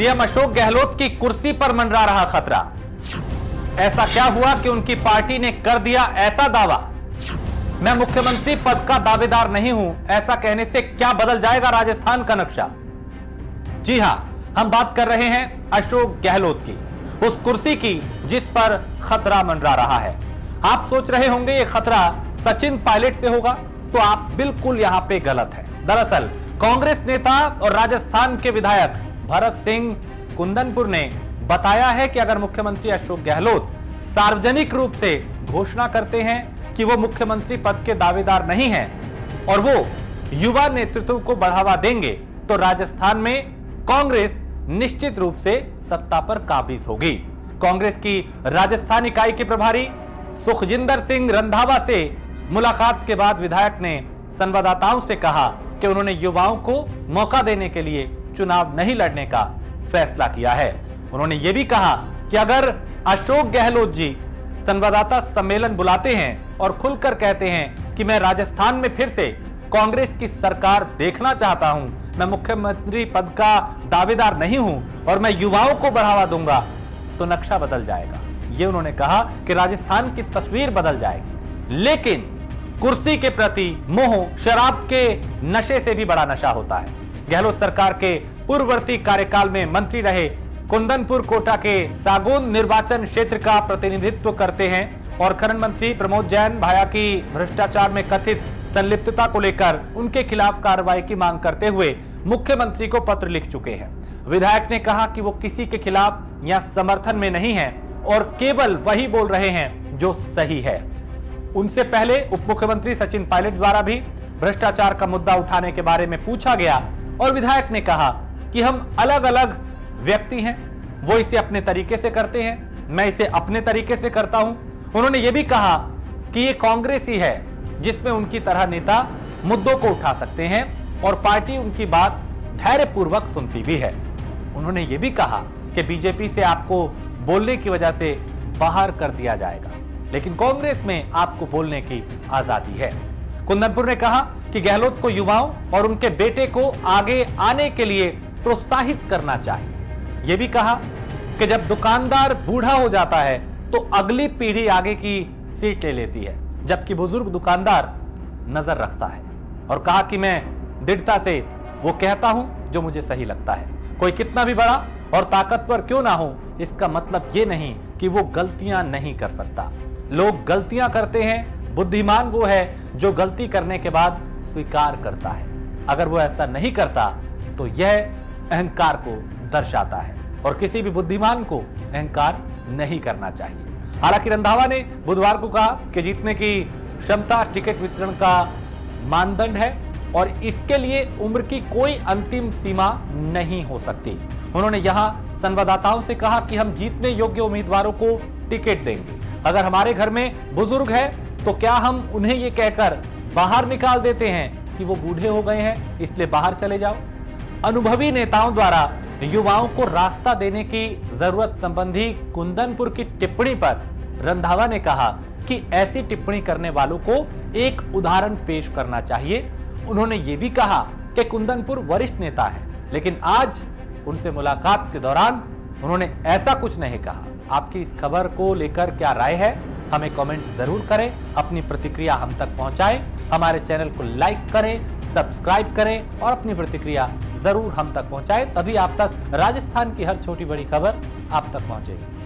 CM Ashok Gehlot की कुर्सी पर मंडरा रहा खतरा। ऐसा क्या हुआ कि उनकी पार्टी ने कर दिया ऐसा दावा? मैं मुख्यमंत्री पद का दावेदार नहीं हूं, ऐसा कहने से क्या बदल जाएगा राजस्थान का नक्शा? जी हां, हम बात कर रहे हैं अशोक गहलोत की, उस कुर्सी की जिस पर खतरा मंडरा रहा है। आप सोच रहे होंगे ये खतरा सचिन पायलट से होगा, तो आप बिल्कुल यहां पे गलत है। दरअसल कांग्रेस नेता और राजस्थान के विधायक भरत सिंह कुंदनपुर ने बताया है कि अगर मुख्यमंत्री अशोक गहलोत सार्वजनिक रूप से घोषणा करते हैं कि वो मुख्यमंत्री पद के दावेदार नहीं हैं और वो युवा नेतृत्व को बढ़ावा देंगे, तो राजस्थान में कांग्रेस निश्चित रूप से सत्ता पर काबिज होगी। कांग्रेस की राजस्थान इकाई के प्रभारी सुखजिंदर सिंह रंधावा से मुलाकात के बाद विधायक ने संवाददाताओं से कहा कि उन्होंने युवाओं को मौका देने के लिए चुनाव नहीं लड़ने का फैसला किया है। उन्होंने यह भी कहा कि अगर अशोक गहलोत जी संवाददाता सम्मेलन बुलाते हैं और खुलकर कहते हैं कि मैं राजस्थान में फिर से कांग्रेस की सरकार देखना चाहता हूं, मैं मुख्यमंत्री पद का दावेदार नहीं हूं और मैं युवाओं को बढ़ावा दूंगा, तो नक्शा बदल जाएगा। यह उन्होंने कहा कि राजस्थान की तस्वीर बदल जाएगी। लेकिन कुर्सी के प्रति मोह शराब के नशे से भी बड़ा नशा होता है। गहलोत सरकार के पूर्ववर्ती कार्यकाल में मंत्री रहे कुंदनपुर कोटा के सागौन निर्वाचन क्षेत्र का प्रतिनिधित्व करते हैं और खनन मंत्री प्रमोद जैन भाया की भ्रष्टाचार में कथित संलिप्तता को लेकर उनके खिलाफ कार्रवाई की मांग करते हुए मुख्यमंत्री को पत्र लिख चुके हैं। विधायक ने कहा कि वो किसी के खिलाफ या समर्थन में नहीं है और केवल वही बोल रहे हैं जो सही है। उनसे पहले उप मुख्यमंत्री सचिन पायलट द्वारा भी भ्रष्टाचार का मुद्दा उठाने के बारे में पूछा गया और विधायक ने कहा कि हम अलग अलग व्यक्ति हैं, वो इसे अपने तरीके से करते हैं, मैं इसे अपने तरीके से करता हूं। उन्होंने यह भी कहा कि ये कांग्रेस ही है जिसमें उनकी तरह नेता मुद्दों को उठा सकते हैं और पार्टी उनकी बात धैर्यपूर्वक सुनती भी है। उन्होंने यह भी कहा कि बीजेपी से आपको बोलने की वजह से बाहर कर दिया जाएगा, लेकिन कांग्रेस में आपको बोलने की आजादी है। कुंदनपुर ने कहा कि गहलोत को युवाओं और उनके बेटे को आगे आने के लिए प्रोत्साहित करना चाहिए। यह भी कहा कि जब दुकानदार बूढ़ा हो जाता है तो अगली पीढ़ी आगे की सीट ले लेती है, जबकि बुजुर्ग दुकानदार नजर रखता है। और कहा कि मैं दृढ़ता से वो कहता हूं जो मुझे सही लगता है। कोई कितना भी बड़ा और ताकतवर क्यों ना हो, इसका मतलब ये नहीं कि वो गलतियां नहीं कर सकता। लोग गलतियां करते हैं, बुद्धिमान वो है जो गलती करने के बाद स्वीकार करता है। अगर वो ऐसा नहीं करता तो यह अहंकार को दर्शाता है और किसी भी बुद्धिमान को अहंकार नहीं करना चाहिए। हालांकि रंधावा ने बुधवार को कहा कि जीतने की क्षमता टिकट वितरण का मानदंड है और इसके लिए उम्र की कोई अंतिम सीमा नहीं हो सकती। उन्होंने यहां संवाददाताओं से कहा कि हम जीतने योग्य उम्मीदवारों को टिकट देंगे। अगर हमारे घर में बुजुर्ग है तो क्या हम उन्हें ये कहकर बाहर निकाल देते हैं कि वो बूढ़े हो गए हैं इसलिए बाहर चले जाओ? अनुभवी नेताओं द्वारा युवाओं को रास्ता देने की जरूरत संबंधी कुंदनपुर की टिप्पणी पर रंधावा ने कहा कि ऐसी टिप्पणी करने वालों को एक उदाहरण पेश करना चाहिए। उन्होंने ये भी कहा कि कुंदनपुर वरिष्ठ नेता है, लेकिन आज उनसे मुलाकात के दौरान उन्होंने ऐसा कुछ नहीं कहा। आपकी इस खबर को लेकर क्या राय है, हमें कमेंट जरूर करें, अपनी प्रतिक्रिया हम तक पहुंचाएं। हमारे चैनल को लाइक करें, सब्सक्राइब करें और अपनी प्रतिक्रिया जरूर हम तक पहुंचाएं, तभी आप तक राजस्थान की हर छोटी बड़ी खबर आप तक पहुंचेगी।